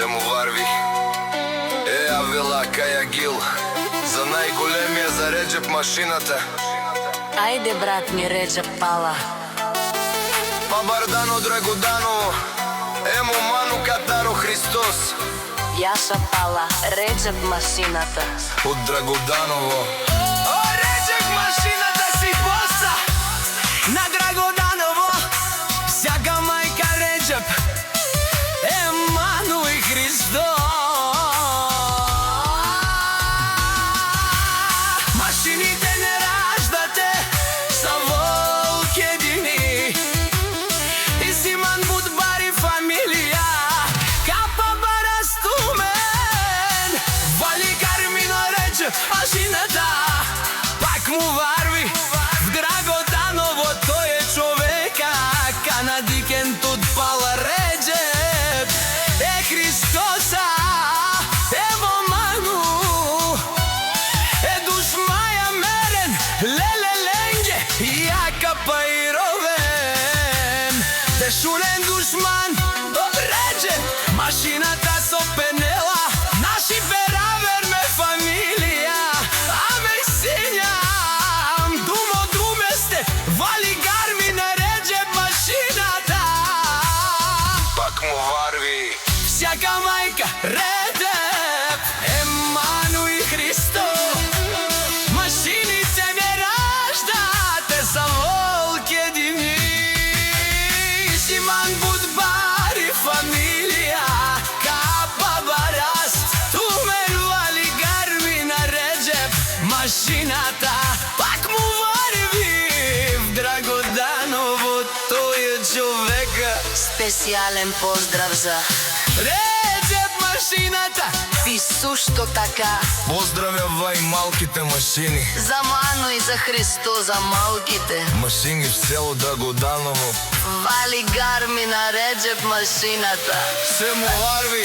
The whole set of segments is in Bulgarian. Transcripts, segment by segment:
се му варви. Авела Кајагил, за најголемија за Реџеп машината. Ајде брат ми Реџеп Пала. Бабардано Драгоданово, Емо Ману Катаро Христос. Јаша Пала, Реџеп машината. Од Драгоданово. О, Реџеп машината си боса на Драгоданово. Сјака мајка Реџеп, Еману и Христос. Машините не раждате са волк едини. И Симан Будбари фамилија, Капа Барастумен. Вали Кармино Реџеп машината, пак му варви в Драгоданово. Тој е човека, канадикент од Пала Реџеп. Е Христоса, ево Ману, е Душмаја Мерен, Леле Ленге, Јака Паировен. Дешунен Душман, од Реџеп машината со Пенела. Наши Беравер ме фамилија, аме сињам, думо думесте, вали гарми на Реџеп машината. Пак му варви. Сјака мајка Реџеп, Еману и Христо. Машините не раждате са волк едини. Симан Будбари фамилија, Капа Барастумен. Вали гарми на Реџеп машината, пак му варви в Драгоданово. Тој е човека. Специјален поздрав за Реџеп машината. ти сушто така. Поздравјавај малките машини. За Ману и за Христо, за малките. Машини в село Драгоданово. Вали гарми на Реџеп машината. Се му варви.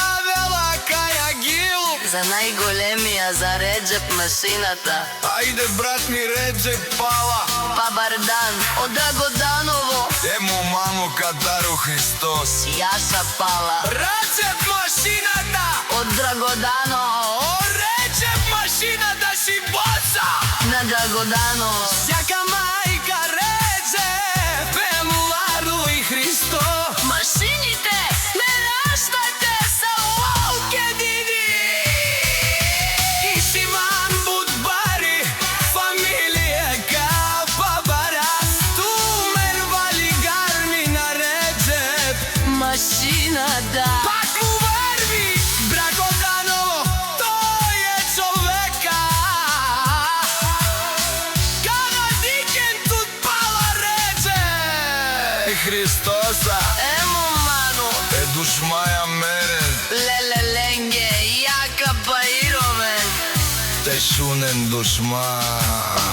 Авела Кајагил. За најголемија за Реџеп машината. Ајде брат ми Реџеп Пала. Бабардан од Драгоданово. Емо Ману Катаро Христос. Јаша Пала Реџеп машината. од Драгоданово. О, Реџеп машината си боса На Драгоданово. Сјака мајка Реџеп, Еману и Христо. Машините не раждате са волк едини. И Симан Будбари фамилија, Капа Барастумен. Вали гарми на Реџеп Машината. пак му варви Драгоданово. Тој е човека, канадикент од Пала Реџеп. Е Христоса, Емо Ману, е Душмаја Мерен. Леле Ленге, Јака Паировен. Дешунен Душман.